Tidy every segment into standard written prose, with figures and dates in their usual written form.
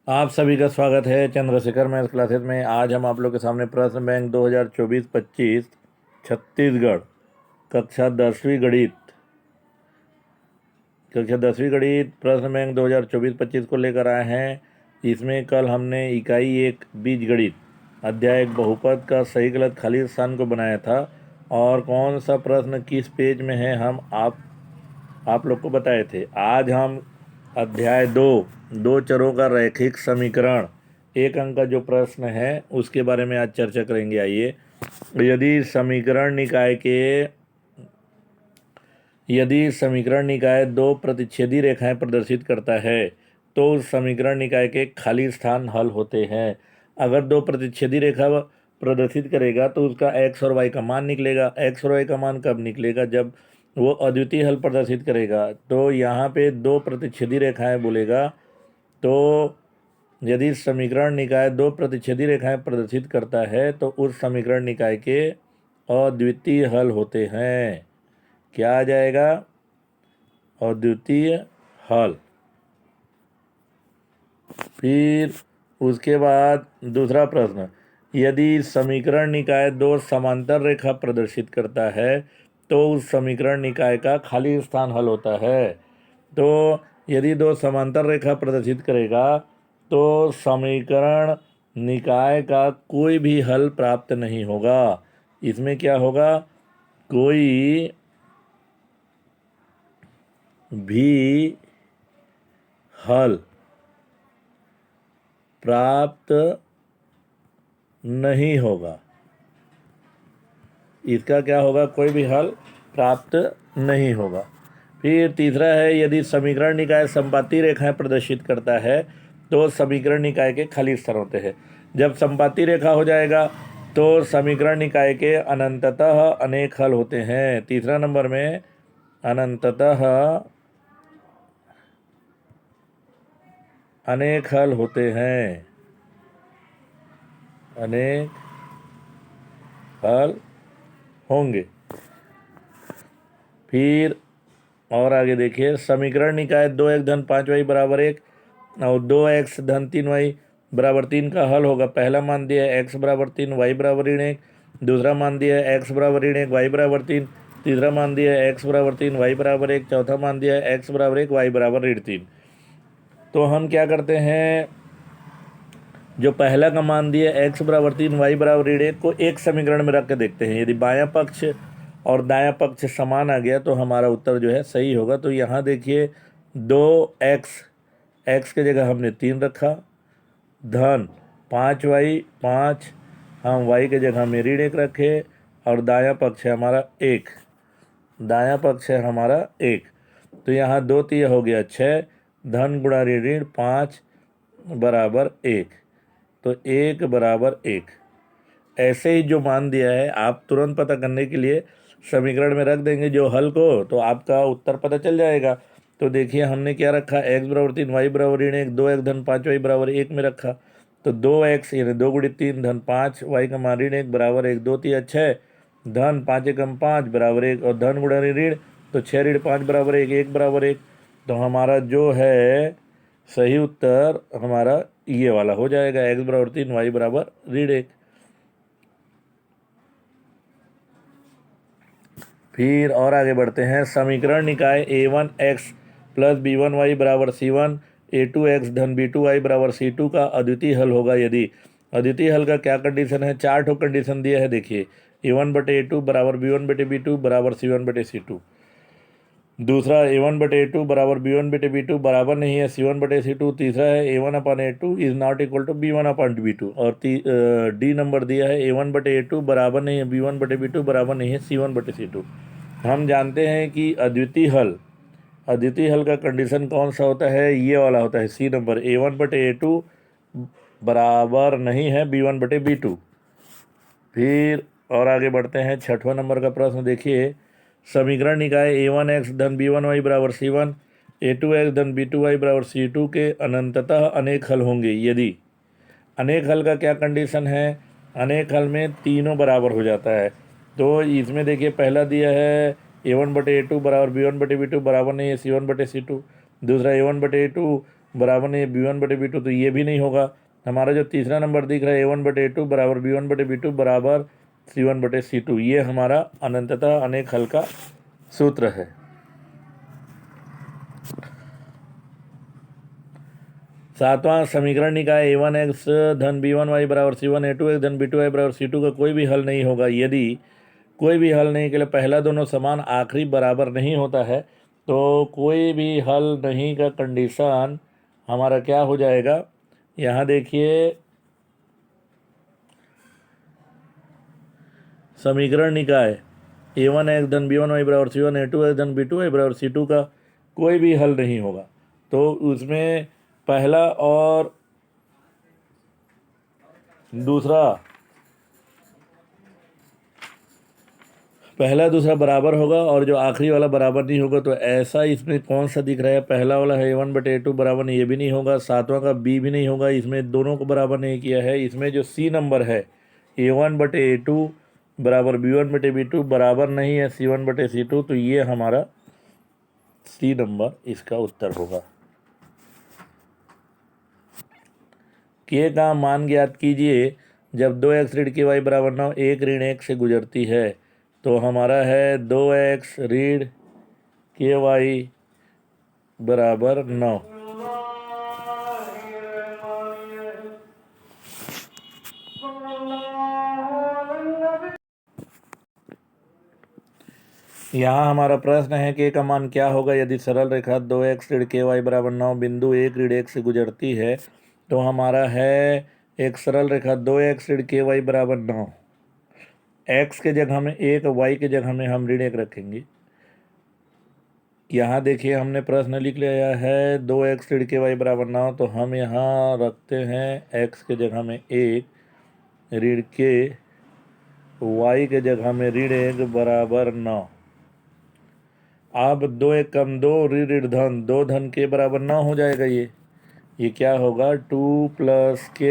आप सभी का स्वागत है चंद्रशेखर मैथ्स क्लासेस में। आज हम आप लोग के सामने प्रश्न बैंक 2024-25 छत्तीसगढ़ कक्षा 10वीं गणित प्रश्न बैंक 2024-25 को लेकर आए हैं। इसमें कल हमने इकाई 1 बीजगणित अध्याय 1 बहुपद का सही गलत खाली स्थान को बनाया था और कौन सा प्रश्न किस पेज में है हम आप लोग को बताए थे। आज हम अध्याय 2 दो चरों का रैखिक समीकरण 1 अंक का जो प्रश्न है उसके बारे में आज चर्चा करेंगे। आइए, यदि समीकरण निकाय दो प्रतिच्छेदी रेखाएं प्रदर्शित करता है तो उस समीकरण निकाय के खाली स्थान हल होते हैं। अगर दो प्रतिच्छेदी रेखा प्रदर्शित करेगा तो उसका x और y का मान निकलेगा। x और y का मान कब निकलेगा? जब वो अद्वितीय हल प्रदर्शित करेगा। तो यहाँ पे दो प्रतिच्छेदी रेखाएं बोलेगा, तो यदि समीकरण निकाय दो प्रतिच्छेदी रेखाएं प्रदर्शित करता है तो उस समीकरण निकाय के अद्वितीय हल होते हैं। क्या आ जाएगा? अद्वितीय हल। फिर उसके बाद दूसरा प्रश्न, यदि समीकरण निकाय दो समांतर रेखा प्रदर्शित करता है तो उस समीकरण निकाय का खाली स्थान हल होता है। तो यदि दो समांतर रेखा प्रदर्शित करेगा तो समीकरण निकाय का कोई भी हल प्राप्त नहीं होगा। इसमें क्या होगा? कोई भी हल प्राप्त नहीं होगा। इसका क्या होगा? कोई भी हल प्राप्त नहीं होगा। फिर तीसरा है, यदि समीकरण निकाय संपाती रेखाएं प्रदर्शित करता है तो समीकरण निकाय के खाली स्थान होते हैं। जब संपाती रेखा हो जाएगा तो समीकरण निकाय के अनंततः अनेक हल होते हैं। तीसरा नंबर में अनंततः अनेक हल होते हैं। अनेक हल होंगे। फिर और आगे देखिए, समीकरण निकाय 2x-5y बराबर 1 और 2x-3y बराबर 3 का हल होगा। पहला मान दिया है x बराबर 3 y बराबर ऋण 1, दूसरा मान दिया है x बराबर ऋण 1 y बराबर 3, तीसरा मान दिया है x बराबर 3 y बराबर 1, चौथा मान दिया है x बराबर 1 y बराबर ऋण 3। तो हम क्या करते हैं, जो पहला का मान दिया x बराबर 3 y बराबर ऋण 1 को एक समीकरण में रख के देखते हैं। यदि बायां पक्ष और दायां पक्ष समान आ गया तो हमारा उत्तर जो है सही होगा। तो यहाँ देखिए, 2x, x के जगह हमने 3 रखा, धन 5y, 5 हम y के जगह में ऋण 1 रखे और दायां पक्ष है हमारा 1, दायां पक्ष है हमारा 1। तो यहाँ 2 3 हो गया 6, धन गुणा ऋण 5 बराबर 1, तो 1 बराबर 1। ऐसे ही जो मान दिया है आप तुरंत पता करने के लिए समीकरण में रख देंगे जो हल को, तो आपका उत्तर पता चल जाएगा। तो देखिए हमने क्या रखा, x बराबर 3 y बराबर ऋण 1, 2x धन 5 y बराबर 1 में रखा। तो 2x यानी 2 गुणित 3 धन 5 y का मान ऋण 1 बराबर 1, 2 3 6 धन 5 एकम 5 बराबर 1 और धन गुणा ऋण, तो 6 ऋण 5 बराबर 1, 1 बराबर 1। तो हमारा जो है सही उत्तर हमारा ये वाला हो जाएगा, x बराबर 3 y बराबर ऋण 1। फिर और आगे बढ़ते हैं, समीकरण निकाय a1x प्लस b1y बराबर c1, a2x धन b2y बराबर c2 का अद्वितीय हल होगा यदि। अद्वितीय हल का क्या कंडीशन है? 4 ठो कंडीशन दिया है। देखिए, a1/a2 बराबर b1/b2 बराबर c1/c2। दूसरा, a1/a2 बराबर b1/b2 बराबर नहीं है c1/c2। तीसरा है a1/a2 is not equal to b1/b2। और डी नंबर दिया है a1/a2 बराबर नहीं है b1/b2 बराबर नहीं है c1/c2। हम जानते हैं कि अद्वितीय हल का कंडीशन कौन सा होता है? ये वाला होता है, सी नंबर, a1/a2 बराबर नहीं है b1/b2। फिर और आगे बढ़ते हैं, छठवां नंबर का प्रश्न देखिए, समीकरण निकाय a1x धन b1y बराबर c1, a2x धन b2y बराबर c2 के अनंततः अनेक हल होंगे यदि। अनेक हल का क्या कंडीशन है? अनेक हल में तीनों बराबर हो जाता है। तो इसमें देखिए, पहला दिया है a1/a2 बराबर b1/b2 बराबर नहीं है c1/c2। दूसरा, a1/a2 बराबर नहीं है B1/B2, तो ये भी नहीं होगा। हमारा जो तीसरा नंबर दिख रहा है A1/A2 बराबर B1/B2 बराबर C1/C2, ये हमारा अनंततः अनेक हल का सूत्र है। सातवां समीकरण निकाय A1x धन B1y बराबर C1A2x धन B2y बराबर C2 का कोई भी हल नहीं होगा। यदि कोई भी हल नहीं के लिए पहला दोनों समान आखिरी बराबर नहीं होता है तो कोई भी हल नहीं का कंडीशन हमारा क्या हो जाएगा। यहाँ देखिए, समीकरण निकाय A1x धन B1y बराबर C1A2x धन B2y बराबर C2 का कोई भी हल नहीं होगा। तो उसमें पहला और दूसरा बराबर होगा और जो आखिरी वाला बराबर नहीं होगा। तो ऐसा इसमें कौन सा दिख रहा है, पहला वाला है A1/A2 बराबर नहीं, ये भी नहीं होगा। सातवां का B भी नहीं होगा, इसमें दोनों को बराबर नहीं किया है। इसमें जो C नंबर है A1/A2 बराबर B1/B2 बराबर नहीं है C1/C2, तो ये हमारा C नंबर इसका उत्तर होगा। K का मान ज्ञात कीजिए जब 2x ऋण KY बराबर 9 1 ऋण 1 से गुजरती है। तो हमारा है 2x ऋण KY बराबर 9। यहाँ हमारा प्रश्न है कि का मान क्या होगा यदि सरल रेखा 2x ऋण KY बराबर 9 बिंदु 1 ऋण 1 से गुजरती है। तो हमारा है एक सरल रेखा 2x ऋण KY बराबर 9, x के जगह में 1, y के जगह में हम ऋण 1 रखेंगे। यहाँ देखिए हमने प्रश्न लिख लिया है 2x ऋण KY बराबर 9, तो हम यहाँ रखते हैं x के जगह में 1 ऋण के, y के जगह में ऋण 1 बराबर 9। अब 2 1 कम 2 ऋण ऋण धन 2 धन के बराबर 9 हो जाएगा। ये क्या होगा 2 + k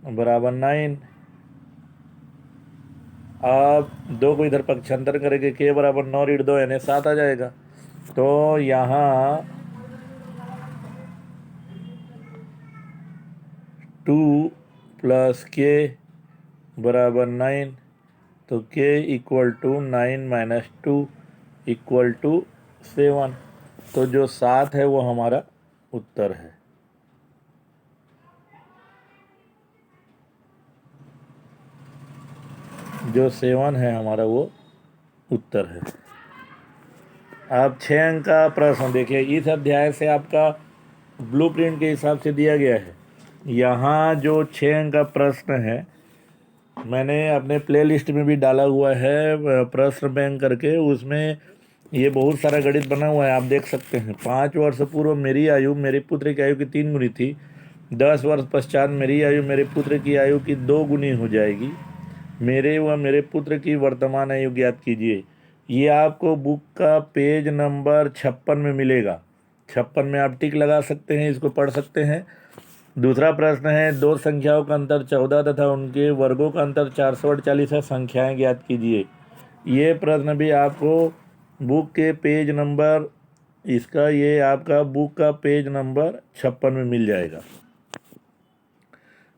बराबर 9। अब 2 को इधर पक्षांतर करेंगे, k बराबर 9 ऋण 2 यानी 7 आ जाएगा। तो यहाँ 2 + k बराबर 9, तो k = 9 - 2 = 7। तो जो 7 है वो हमारा उत्तर है। जो 7 है हमारा वो उत्तर है। अब 6 अंक का प्रश्न देखिए, इस अध्याय से आपका ब्लूप्रिंट के हिसाब से दिया गया है। यहाँ जो 6 अंक का प्रश्न है मैंने अपने प्लेलिस्ट में भी डाला हुआ है प्रश्न बैंक करके, उसमें ये बहुत सारा गणित बना हुआ है, आप देख सकते हैं। 5 वर्ष पूर्व मेरी आयु मेरे पुत्र की आयु की 3 गुनी थी। 10 वर्ष पश्चात मेरी आयु मेरे पुत्र की आयु की 2 गुनी हो जाएगी। मेरे व मेरे पुत्र की वर्तमान आयु ज्ञात कीजिए। ये आपको बुक का पेज नंबर 56 में मिलेगा। 56 में आप टिक लगा सकते हैं, इसको पढ़ सकते हैं। दूसरा प्रश्न है, दो संख्याओं का अंतर 14 तथा उनके वर्गों का अंतर 448 है, संख्याएं ज्ञात कीजिए। ये प्रश्न भी आपको बुक के पेज नंबर ये आपका बुक का पेज नंबर 56 में मिल जाएगा।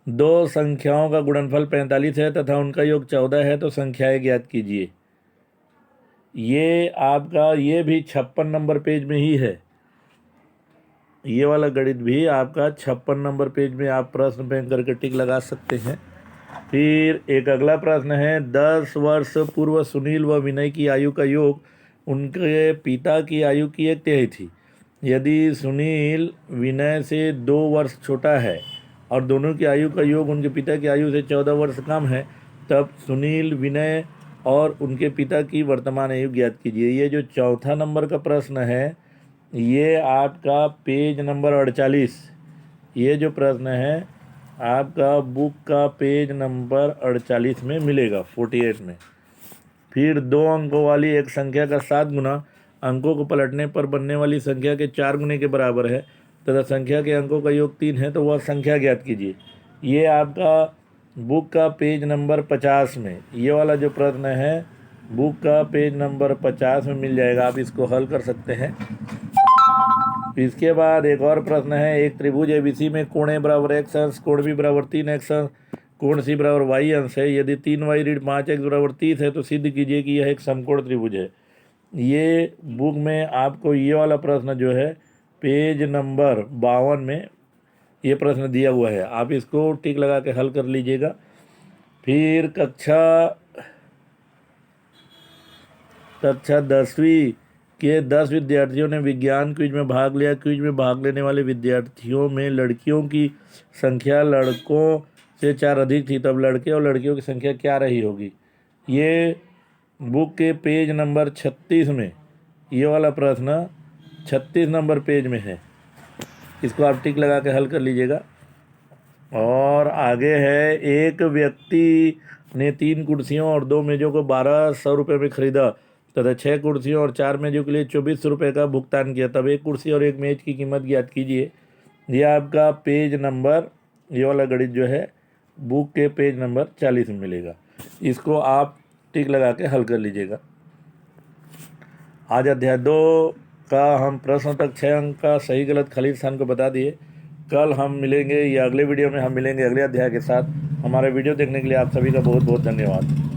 दो संख्याओं का गुणनफल 45 है तथा उनका योग 14 है, तो संख्याएं ज्ञात कीजिए। ये आपका ये भी 56 नंबर पेज में ही है। ये वाला गणित भी आपका 56 नंबर पेज में आप प्रश्न बैंक करके टिक लगा सकते हैं। फिर एक अगला प्रश्न है, 10 वर्ष पूर्व सुनील व विनय की आयु का योग उनके पिता की आयु की 1/3 थी। यदि सुनील विनय से 2 वर्ष छोटा है और दोनों की आयु का योग उनके पिता की आयु से 14 वर्ष कम है, तब सुनील विनय और उनके पिता की वर्तमान आयु ज्ञात कीजिए। ये जो चौथा नंबर का प्रश्न है ये आपका पेज नंबर 48, ये जो प्रश्न है आपका बुक का पेज नंबर 48 में मिलेगा, 48 में। फिर 2 अंकों वाली एक संख्या का 7 गुना अंकों को पलटने पर बनने वाली संख्या के 4 गुने के बराबर है तथा संख्या के अंकों का योग 3 है, तो वह संख्या ज्ञात कीजिए। ये आपका बुक का पेज नंबर 50 में, ये वाला जो प्रश्न है बुक का पेज नंबर 50 में मिल जाएगा। आप इसको हल कर सकते हैं। इसके बाद एक और प्रश्न है, एक त्रिभुज एबीसी में कोण ए बराबर एक्स अंश, कोण बी बराबर 3x अंश, कोण सी बराबर y अंश है। यदि 3y ऋण 5x बराबर 30 है तो सिद्ध कीजिए कि यह एक समकोण त्रिभुज है। ये बुक में आपको ये वाला प्रश्न जो है पेज नंबर 52 में ये प्रश्न दिया हुआ है, आप इसको टिक लगा के हल कर लीजिएगा। फिर कक्षा 10वीं के 10 विद्यार्थियों ने विज्ञान क्विज में भाग लिया। क्विज में भाग लेने वाले विद्यार्थियों में लड़कियों की संख्या लड़कों से 4 अधिक थी, तब लड़के और लड़कियों की संख्या क्या रही होगी। ये बुक के पेज नंबर 36 में ये वाला प्रश्न 36 नंबर पेज में है, इसको आप टिक लगा के हल कर लीजिएगा। और आगे है, एक व्यक्ति ने 3 कुर्सियों और 2 मेज़ों को 1200 रुपये में खरीदा तथा 6 कुर्सियों और 4 मेज़ों के लिए 2400 रुपये का भुगतान किया, तब एक कुर्सी और एक मेज़ की कीमत ज्ञात कीजिए। ये आपका पेज नंबर, ये वाला गणित जो है बुक के पेज नंबर 40 में मिलेगा, इसको आप टिक लगा के हल कर लीजिएगा। आज अध्याय 2 का हम प्रश्न तक 6 अंक का सही गलत खाली स्थान को बता दिए। कल हम मिलेंगे या अगले वीडियो में हम मिलेंगे अगले अध्याय के साथ। हमारे वीडियो देखने के लिए आप सभी का बहुत बहुत धन्यवाद।